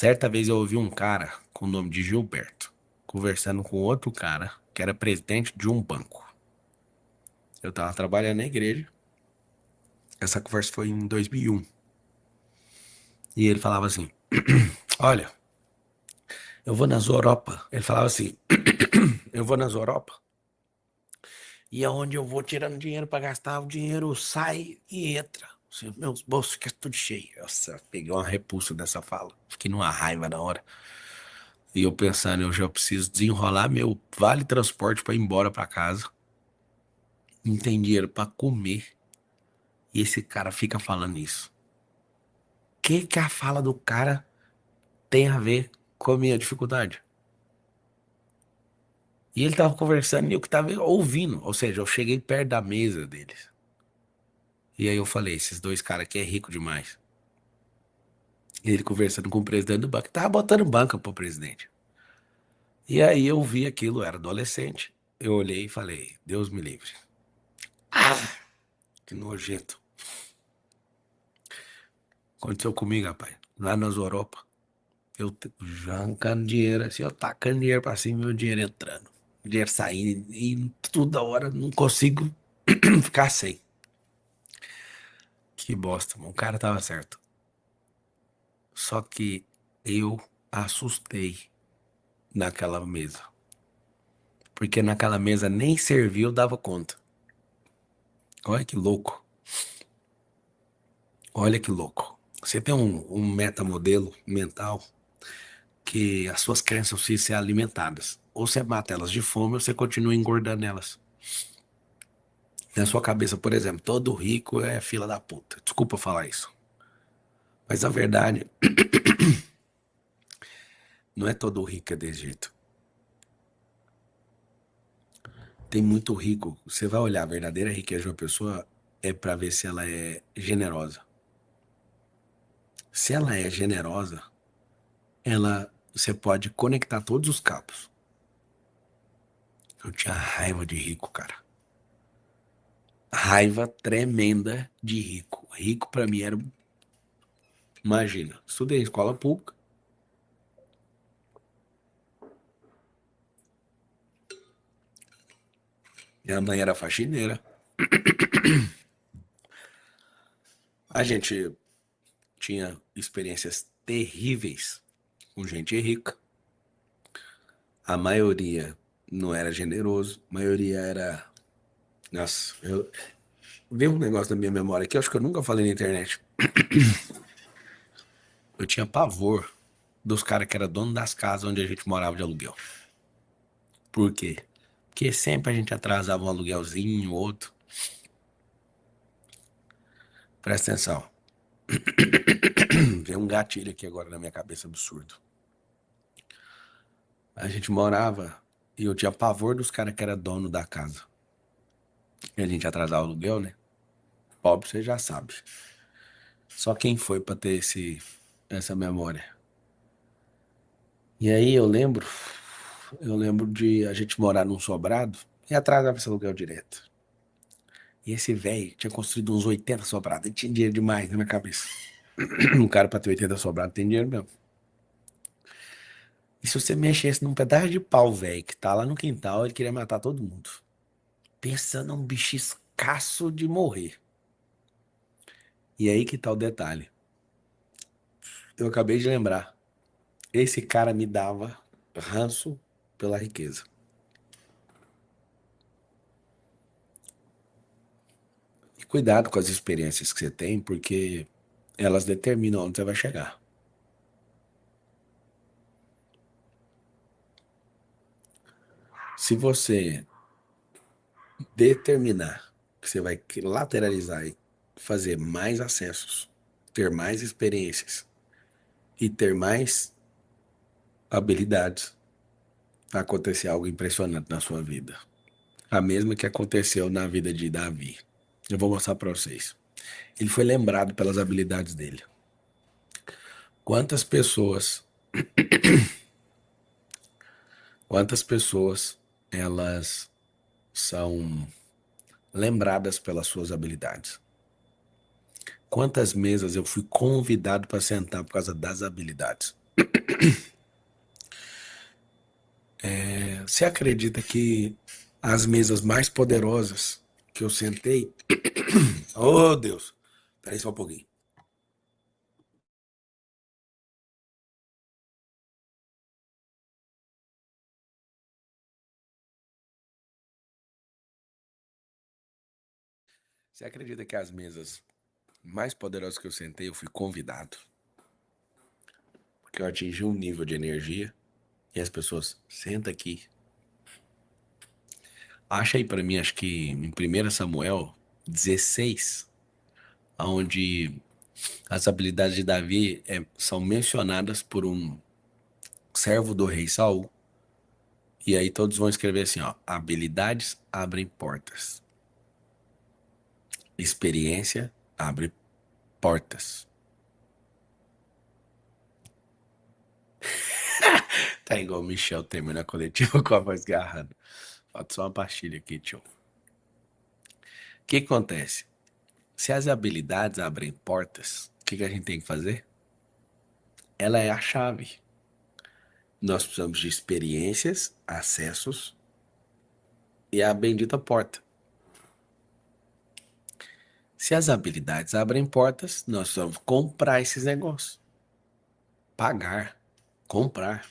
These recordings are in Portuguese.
Certa vez eu ouvi um cara com o nome de Gilberto conversando com outro cara que era presidente de um banco. Eu tava trabalhando na igreja. Essa conversa foi em 2001. E ele falava assim: Olha, eu vou nas Europa. Ele falava assim: Eu vou nas Europa. E aonde eu vou tirando dinheiro pra gastar, o dinheiro sai e entra. Assim, meus bolsos ficam tudo cheios. Nossa, peguei uma repulsa dessa fala. Fiquei numa raiva na hora. E eu pensando, eu já preciso desenrolar meu vale transporte pra ir embora pra casa. Não tem dinheiro pra comer. E esse cara fica falando isso. O que que a fala do cara tem a ver com a minha dificuldade? E ele tava conversando e eu que tava ouvindo. Ou seja, eu cheguei perto da mesa deles. E aí eu falei, esses dois caras aqui é rico demais. E ele conversando com o presidente do banco, tava botando banca pro presidente. E aí eu vi aquilo, eu era adolescente. Eu olhei e falei, Deus me livre. Ah, que nojento. Aconteceu comigo, rapaz. Lá nas Europa, já arrancando dinheiro assim, eu tacando dinheiro pra cima e meu dinheiro entrando. Dinheiro saindo e toda hora não consigo ficar sem. Que bosta, mano. O cara tava certo. Só que eu assustei naquela mesa. Porque naquela mesa nem serviu, eu dava conta. Olha que louco. Olha que louco. Você tem um metamodelo mental que as suas crenças precisam ser alimentadas. Ou você mata elas de fome ou você continua engordando elas. Na sua cabeça, por exemplo, todo rico é fila da puta. Desculpa falar isso. Mas a verdade, não é todo rico que é desse jeito. Tem muito rico. Você vai olhar a verdadeira riqueza de uma pessoa é para ver se ela é generosa. Se ela é generosa, você pode conectar todos os cabos. Eu tinha raiva de rico, cara. Raiva tremenda de rico. Rico pra mim era, imagina, estudei em escola pública. Minha mãe era faxineira. A gente tinha experiências terríveis com gente rica. A maioria não era generoso, a maioria era. Nossa, eu vi um negócio na minha memória que eu acho que eu nunca falei na internet. Eu tinha pavor dos caras que eram dono das casas onde a gente morava de aluguel. Por quê? Porque sempre a gente atrasava um aluguelzinho, outro. Presta atenção. Veio um gatilho aqui agora na minha cabeça absurdo. A gente morava e eu tinha pavor dos caras que era dono da casa. E a gente atrasava o aluguel, né? Pobre, você já sabe. Só quem foi pra ter essa memória. E aí eu lembro de a gente morar num sobrado e atrasava esse aluguel direto. E esse velho tinha construído uns 80 sobrados. Ele tinha dinheiro demais na minha cabeça. Um cara pra ter 80 sobrados tem dinheiro mesmo. E se você mexesse num pedaço de pau, velho, que tá lá no quintal, ele queria matar todo mundo. Pensa num bicho escasso de morrer. E aí que tá o detalhe. Eu acabei de lembrar. Esse cara me dava ranço pela riqueza. E cuidado com as experiências que você tem, porque elas determinam onde você vai chegar. Se você determinar que você vai lateralizar e fazer mais acessos, ter mais experiências e ter mais habilidades, vai acontecer algo impressionante na sua vida. A mesma que aconteceu na vida de Davi. Eu vou mostrar para vocês. Ele foi lembrado pelas habilidades dele. Quantas pessoas, quantas pessoas elas são lembradas pelas suas habilidades? Quantas mesas eu fui convidado para sentar por causa das habilidades? Você acredita que as mesas mais poderosas que eu sentei. Oh, Deus! Peraí só um pouquinho. Você acredita que as mesas mais poderosas que eu sentei, eu fui convidado? Porque eu atingi um nível de energia e as pessoas, senta aqui. Acha aí pra mim, acho que em 1 Samuel 16, onde as habilidades de Davi são mencionadas por um servo do rei Saul. E aí todos vão escrever assim, ó, habilidades abrem portas, experiência abre portas. Tá igual o Michel Temer na coletiva com a voz garrando. Falta só uma pastilha aqui, tio. O que acontece? Se as habilidades abrem portas, o que a gente tem que fazer? Ela é a chave. Nós precisamos de experiências, acessos e a bendita porta. Se as habilidades abrem portas, nós precisamos comprar esses negócios. Pagar, comprar.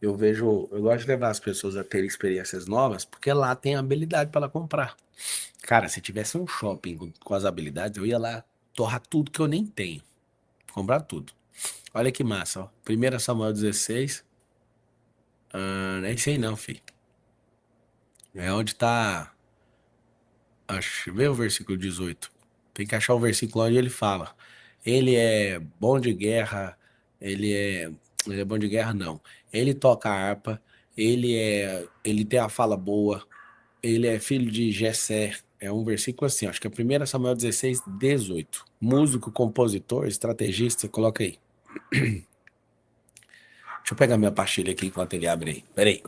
Eu gosto de levar as pessoas a terem experiências novas, porque lá tem habilidade para ela comprar. Cara, se tivesse um shopping com as habilidades, eu ia lá torrar tudo que eu nem tenho, comprar tudo. Olha que massa, ó. 1 Samuel 16, nem sei não, filho. É onde tá, acho, vê o versículo 18. Tem que achar o versículo onde ele fala. Ele é bom de guerra, ele é, ele é bom de guerra não. Ele toca harpa, ele tem a fala boa, ele é filho de Jessé. É um versículo assim, acho que é 1 Samuel 16, 18. Músico, compositor, estrategista, coloca aí. Deixa eu pegar minha pastilha aqui enquanto ele abre aí. Pera aí.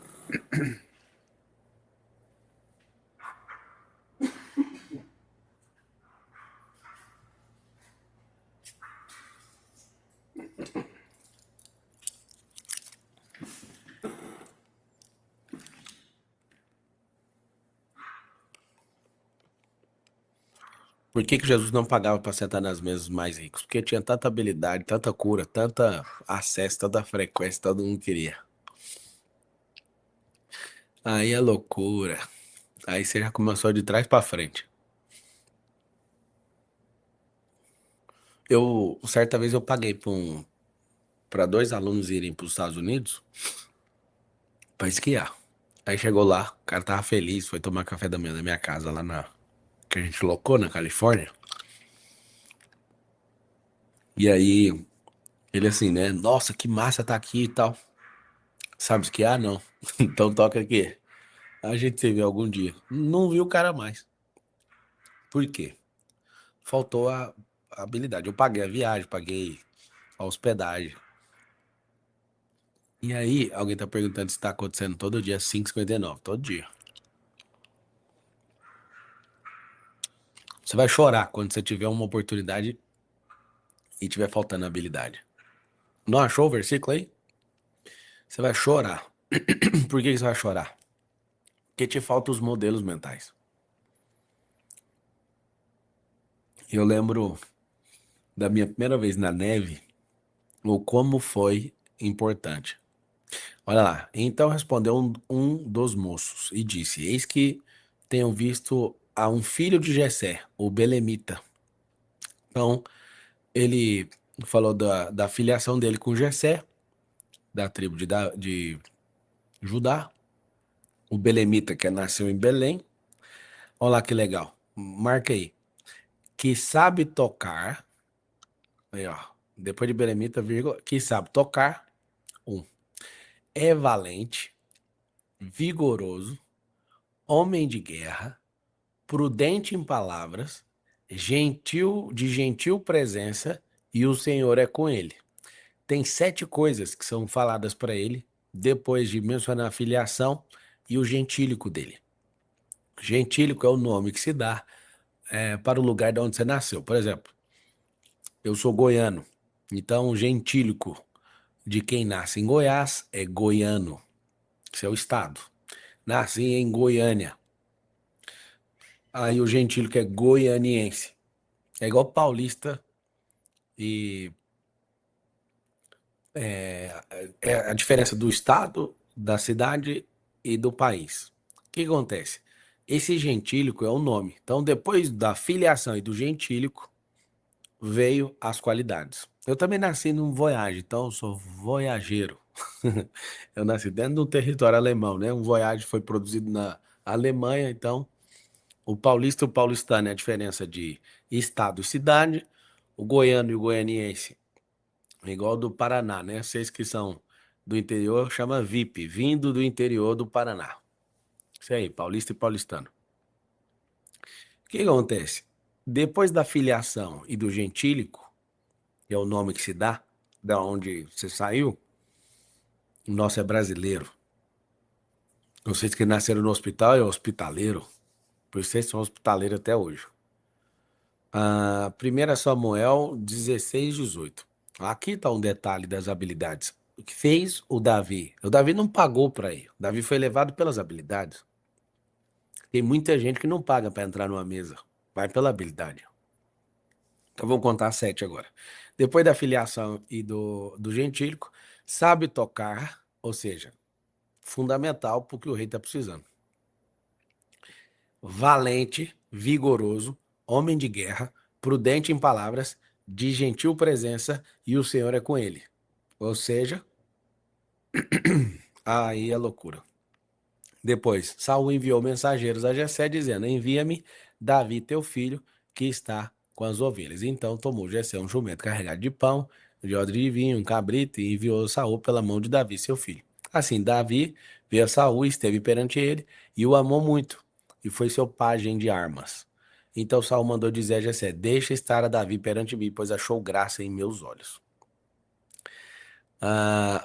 Por que que Jesus não pagava para sentar nas mesas mais ricos? Porque tinha tanta habilidade, tanta cura, tanta acesso, tanta frequência, todo mundo queria. Aí é loucura. Aí você já começou de trás para frente. Certa vez eu paguei para dois alunos irem para os Estados Unidos para esquiar. Aí chegou lá, o cara tava feliz, foi tomar café da manhã na minha casa lá na que a gente locou na Califórnia. E aí ele assim, né? Nossa, que massa tá aqui e tal. Sabe esquiar? Não. Então toca aqui. A gente se vê algum dia. Não viu o cara mais. Por quê? Faltou a habilidade. Eu paguei a viagem, paguei a hospedagem. E aí, alguém tá perguntando se tá acontecendo todo dia 5:59, todo dia. Você vai chorar quando você tiver uma oportunidade e tiver faltando habilidade. Não achou o versículo aí? Você vai chorar. Por que você vai chorar? Porque te faltam os modelos mentais. Eu lembro da minha primeira vez na neve, o como foi importante. Olha lá. Então respondeu um dos moços e disse: Eis que tenho visto a um filho de Jessé, o Belemita. Então ele falou da filiação dele com Jessé, da tribo de Judá. O Belemita, que nasceu em Belém. Olha lá que legal. Marca aí. Que sabe tocar. Aí, ó. Depois de Belemita, vírgula. Que sabe tocar. Um. É valente, vigoroso, homem de guerra, prudente em palavras, gentil de gentil presença, e o Senhor é com ele. Tem 7 coisas que são faladas para ele depois de mencionar a filiação e o gentílico dele. Gentílico é o nome que se dá para o lugar de onde você nasceu. Por exemplo, eu sou goiano, então gentílico de quem nasce em Goiás é goiano, seu estado. Nasci em Goiânia. Aí o gentílico é goianiense. É igual paulista e é a diferença do estado, da cidade e do país. O que acontece? Esse gentílico é o nome. Então, depois da filiação e do gentílico, veio as qualidades. Eu também nasci num voyage, então eu sou voyageiro. Eu nasci dentro do território alemão, né? Um voyage foi produzido na Alemanha, então o paulista e o paulistano é a diferença de estado e cidade, o goiano e o goianiense é igual do Paraná, né? Vocês que são do interior chama VIP, vindo do interior do Paraná. Isso aí, paulista e paulistano. O que acontece? Depois da filiação e do gentílico, que é o nome que se dá, da onde você saiu, o nosso é brasileiro. Vocês que nasceram no hospital é hospitaleiro, por isso vocês são hospitaleiros até hoje. 1 Samuel 16:18. Aqui está um detalhe das habilidades. O que fez o Davi? O Davi não pagou para ir. O Davi foi levado pelas habilidades. Tem muita gente que não paga para entrar numa mesa. Vai pela habilidade. Então vamos contar 7 agora. Depois da filiação e do gentílico, sabe tocar, ou seja, fundamental porque o rei está precisando. Valente, vigoroso, homem de guerra, prudente em palavras, de gentil presença, e o Senhor é com ele. Ou seja, aí é loucura. Depois, Saul enviou mensageiros a Jessé, dizendo: Envia-me Davi, teu filho, que está com as ovelhas. Então tomou Jessé um jumento carregado de pão, de odre de vinho, um cabrito, e enviou Saul pela mão de Davi, seu filho. Assim, Davi veio a Saul, esteve perante ele, e o amou muito, e foi seu pajem de armas. Então Saul mandou dizer a Jessé: Deixa estar a Davi perante mim, pois achou graça em meus olhos.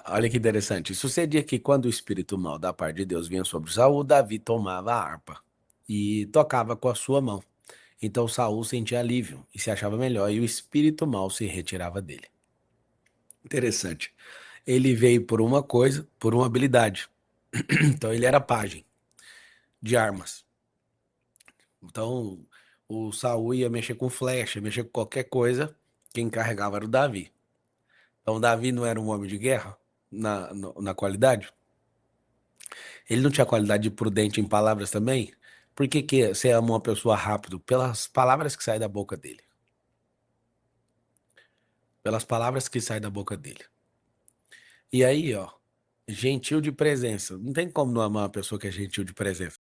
Olha que interessante. Sucedia que quando o espírito mau da parte de Deus vinha sobre Saul, Davi tomava a harpa e tocava com a sua mão. Então Saul sentia alívio e se achava melhor, e o espírito mau se retirava dele. Interessante. Ele veio por uma coisa, por uma habilidade. Então ele era pajem de armas. Então o Saul ia mexer com flecha, mexer com qualquer coisa, quem carregava era o Davi. Então Davi não era um homem de guerra na qualidade? Ele não tinha qualidade de prudente em palavras também? Por que que você ama uma pessoa rápido? Pelas palavras que saem da boca dele. Pelas palavras que saem da boca dele. E aí, ó, gentil de presença. Não tem como não amar uma pessoa que é gentil de presença.